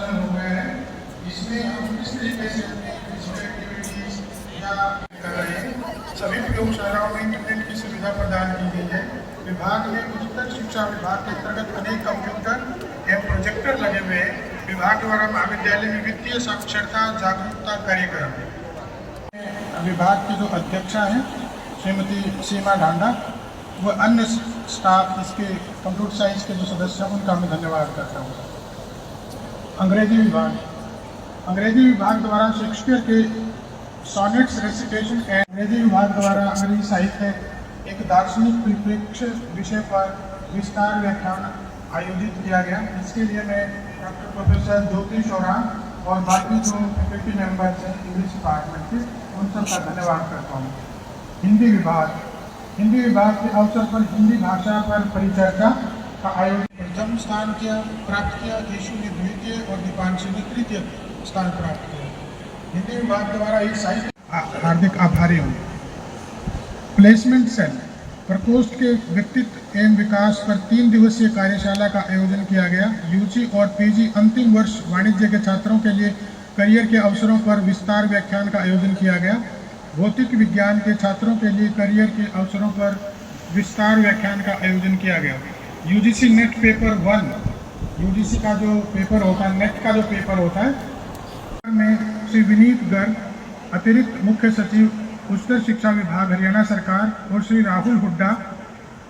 हो गया है, इसमें हम किस तरीके से अपनी फिजिकल एक्टिविटीज या कर रहे हैं। सभी प्रयोगशालाओं में इंटरनेट की सुविधा प्रदान की गई है। विभाग में उच्चतर शिक्षा विभाग के अंतर्गत अनेक कंप्यूटर एवं प्रोजेक्टर लगे हुए हैं। विभाग द्वारा महाविद्यालय में वित्तीय साक्षरता जागरूकता कार्यक्रम, विभाग की जो अध्यक्षा हैं श्रीमती सीमा ढांडा, वो अन्य स्टाफ, इसके कंप्यूटर साइंस के जो सदस्य हैं उनका मैं धन्यवाद करता हूँ। अंग्रेजी विभाग द्वारा शेक्सपियर के सॉनेट्स रेसिटेशन एंड अंग्रेजी विभाग द्वारा अंग्रेजी साहित्य एक दार्शनिक परिप्रेक्ष्य विषय पर विस्तार व्याख्यान आयोजित किया गया। इसके लिए मैं डॉक्टर प्रोफेसर ज्योति शोरान और बाकी जो फैकल्टी मेंबर्स हैं इंग्लिश डिपार्टमेंट के, उन सबका धन्यवाद करता हूँ। हिंदी विभाग के अवसर पर हिंदी भाषा पर परिचर्चा का आयोजन प्रथम स्थान प्राप्त किया। यीशु ने द्वितीय और दीपांशु ने तृतीय स्थान प्राप्त किया। हिंदी विभाग द्वारा इस साहित्य हार्दिक आभारी हूँ। प्लेसमेंट सेल प्रकोष्ठ के व्यक्तित्व एवं विकास पर 3 दिवसीय कार्यशाला का आयोजन किया गया। यूजी और पीजी अंतिम वर्ष वाणिज्य के छात्रों के लिए करियर के अवसरों पर विस्तार व्याख्यान का आयोजन किया गया। भौतिक विज्ञान के छात्रों के लिए करियर के अवसरों पर विस्तार व्याख्यान का आयोजन किया गया। यूजीसी नेट पेपर 1, यूजीसी का जो पेपर होता है, नेट का जो पेपर होता है, में श्री विनीत गर्ग, अतिरिक्त मुख्य सचिव उच्चतर शिक्षा विभाग हरियाणा सरकार, और श्री राहुल हुड्डा,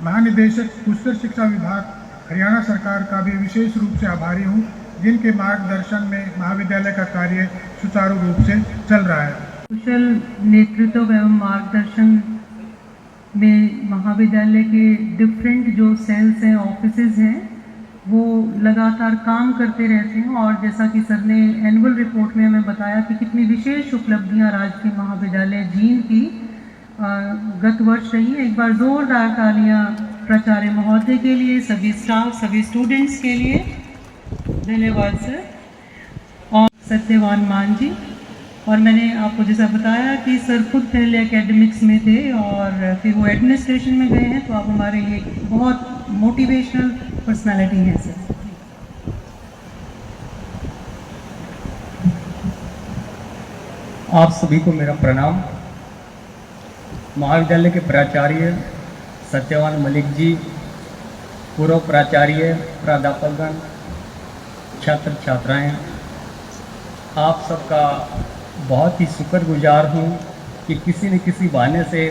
महानिदेशक उच्चतर शिक्षा विभाग हरियाणा सरकार का भी विशेष रूप से आभारी हूँ, जिनके मार्गदर्शन में महाविद्यालय का कार्य सुचारू रूप से चल रहा है। कुशल नेतृत्व एवं मार्गदर्शन में महाविद्यालय के डिफरेंट जो सेल्स हैं, ऑफिसेज हैं, वो लगातार काम करते रहते हैं। और जैसा कि सर ने एनुअल रिपोर्ट में हमें बताया कि कितनी विशेष उपलब्धियां राजकीय महाविद्यालय जींद की गत वर्ष रही हैं। एक बार जोरदार तालियां प्राचार्य महोदय के लिए, सभी स्टाफ, सभी स्टूडेंट्स के लिए धन्यवाद सर। और सत्यवान मान जी, और मैंने आपको जैसा बताया कि सर खुद पहले एकेडमिक्स में थे और फिर वो एडमिनिस्ट्रेशन में गए हैं, तो आप हमारे लिए बहुत मोटिवेशनल पर्सनालिटी हैं सर। आप सभी को मेरा प्रणाम। महाविद्यालय के प्राचार्य सत्यवान मलिक जी, पूर्व प्राचार्य, प्राध्यापकगण, छात्र छात्राएं, आप सबका बहुत ही शुक्रगुजार हूँ कि किसी न किसी बहाने से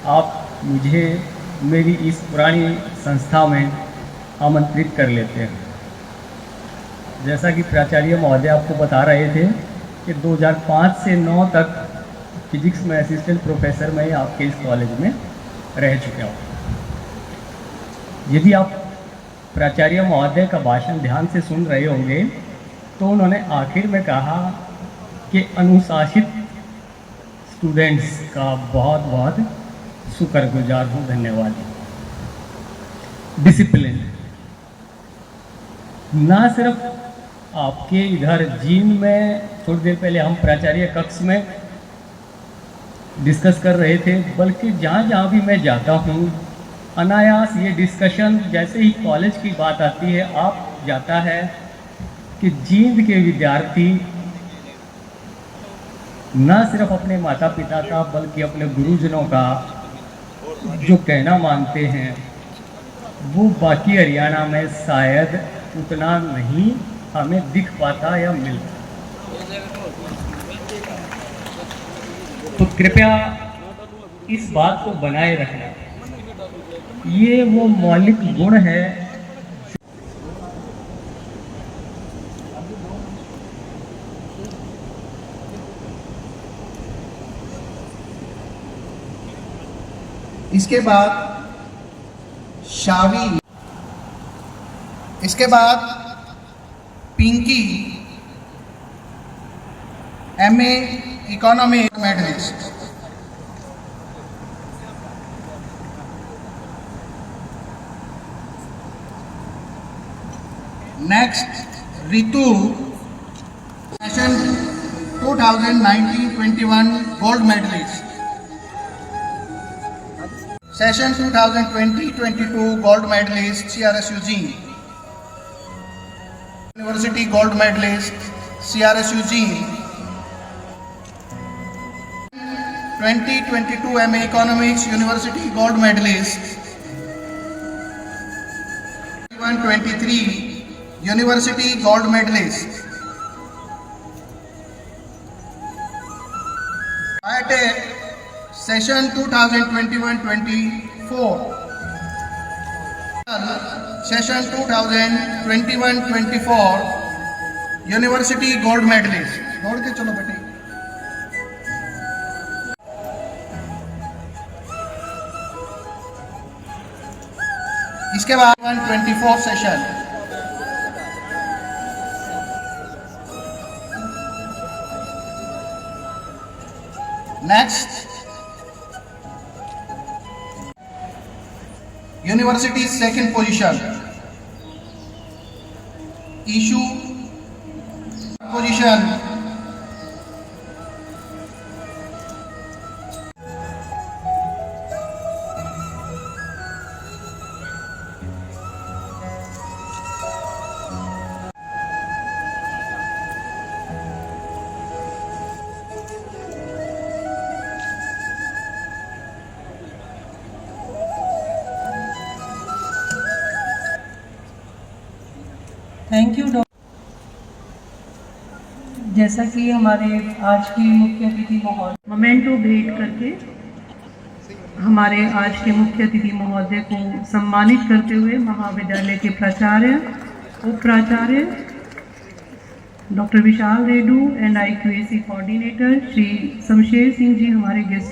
आप मुझे मेरी इस पुरानी संस्था में आमंत्रित कर लेते हैं। जैसा कि प्राचार्य महोदय आपको बता रहे थे कि 2005 से 9 तक फिजिक्स में असिस्टेंट प्रोफेसर मैं आपके इस कॉलेज में रह चुका हूँ। यदि आप प्राचार्य महोदय का भाषण ध्यान से सुन रहे होंगे तो उन्होंने आखिर में कहा कि अनुशासित स्टूडेंट्स का बहुत बहुत शुक्रगुजार हूँ, धन्यवाद। डिसिप्लिन ना सिर्फ आपके इधर जींद में थोड़ी देर पहले हम प्राचार्य कक्ष में डिस्कस कर रहे थे, बल्कि जहाँ जहाँ भी मैं जाता हूँ अनायास ये डिस्कशन, जैसे ही कॉलेज की बात आती है, आप जाता है कि जींद के विद्यार्थी न सिर्फ अपने माता पिता का बल्कि अपने गुरुजनों का जो कहना मानते हैं वो बाकी हरियाणा में शायद उतना नहीं हमें दिख पाता या मिलता। तो कृपया इस बात को बनाए रखना। ये वो मौलिक गुण है इसके बाद शावी, इसके बाद Pinki MA economy medalist, next Ritu session 2019-21 gold medalist, Session 2020-22 gold medalist CRSU Jean. University gold medalist CRSU Jean. 2022 MA Economics University gold medalist. 2023 University gold medalist. Biotech session 2021-24. Session 2021-24 University gold medalist. दौड़ के चलो बेटे. इसके बाद 124 session. Next university second position. Issue position. Thank you doctor. जैसा कि हमारे आज की मुख्य अतिथि महोदय मोमेंटो भेंट करके हमारे आज के मुख्य अतिथि महोदय को सम्मानित करते हुए महाविद्यालय के प्राचार्य, उप प्राचार्य doctor Vishal Reddy and IQAC coordinator Shri Shamsher Singh ji हमारे गेस्ट.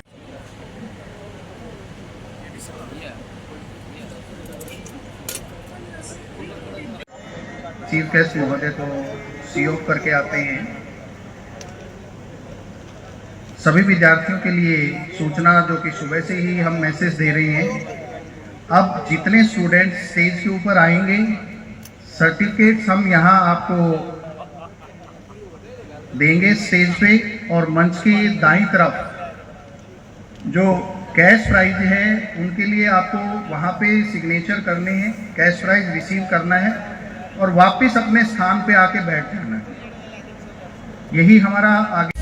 चीफ गेस्ट महोदय को सीओ करके आते हैं. सभी विद्यार्थियों के लिए सूचना जो कि सुबह से ही हम मैसेज दे रहे हैं. अब जितने स्टूडेंट्स स्टेज के ऊपर आएंगे सर्टिफिकेट्स हम यहाँ आपको देंगे स्टेज पे, और मंच की दाईं तरफ जो कैश प्राइज है उनके लिए आपको वहाँ पे सिग्नेचर करने हैं, कैश प्राइज रिसीव करना है और वापस अपने स्थान पे आके बैठ जाना है. यही हमारा आगे.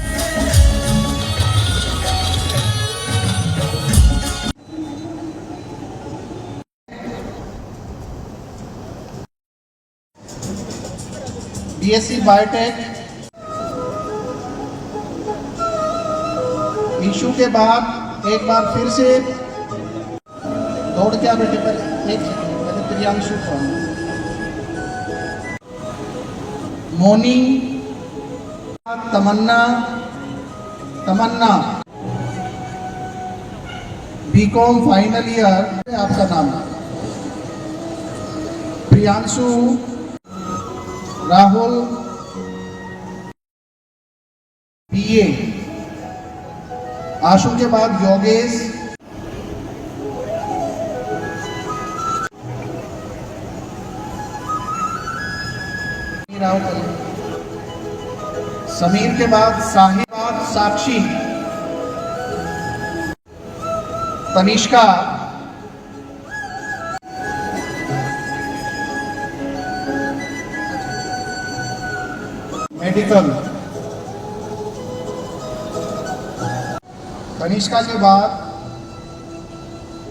BSc biotech. इशू के बाद एक बार फिर से दौड़ के आ बेटे. पहले एक सेकंड पहले प्रियांशु को. Moni. Tamanna. BCom final year. आपका नाम प्रियांशु. राहुल BA. आशु के बाद योगेश. समीर के बाद साहिब. साक्षी. तनिष्का. मेडिकल. तनिष्का के बाद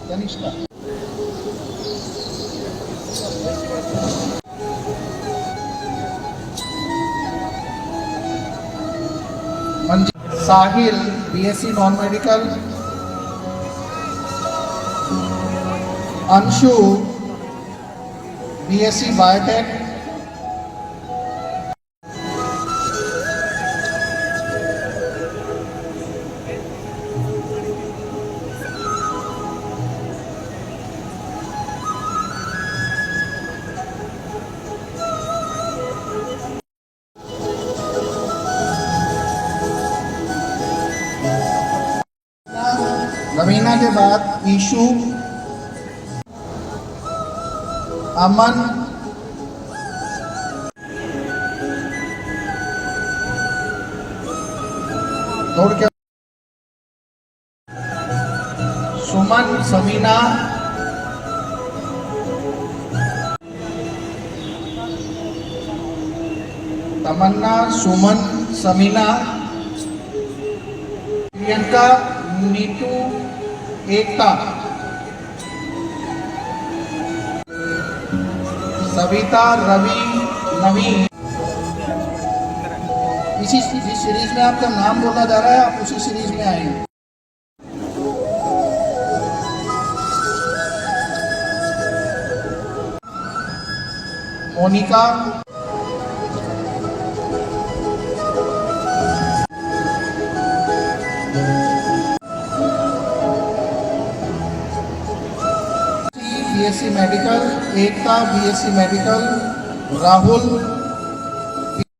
तनिष्का. साहिल BSc non medical. Anshu BSc biotech. Raveena के बाद ईशु. अमन. दौड़ के सुमन समीना, तमन्ना, सुमन, समीना, प्रियंका, नीतू, एकता, सविता, रवि, नवीन। इसी जिस सीरीज में आपका नाम बोला जा रहा है आप उसी सीरीज में आएंगे। मोनिका, बीएससी मेडिकल, एकता बीएससी मेडिकल, राहुल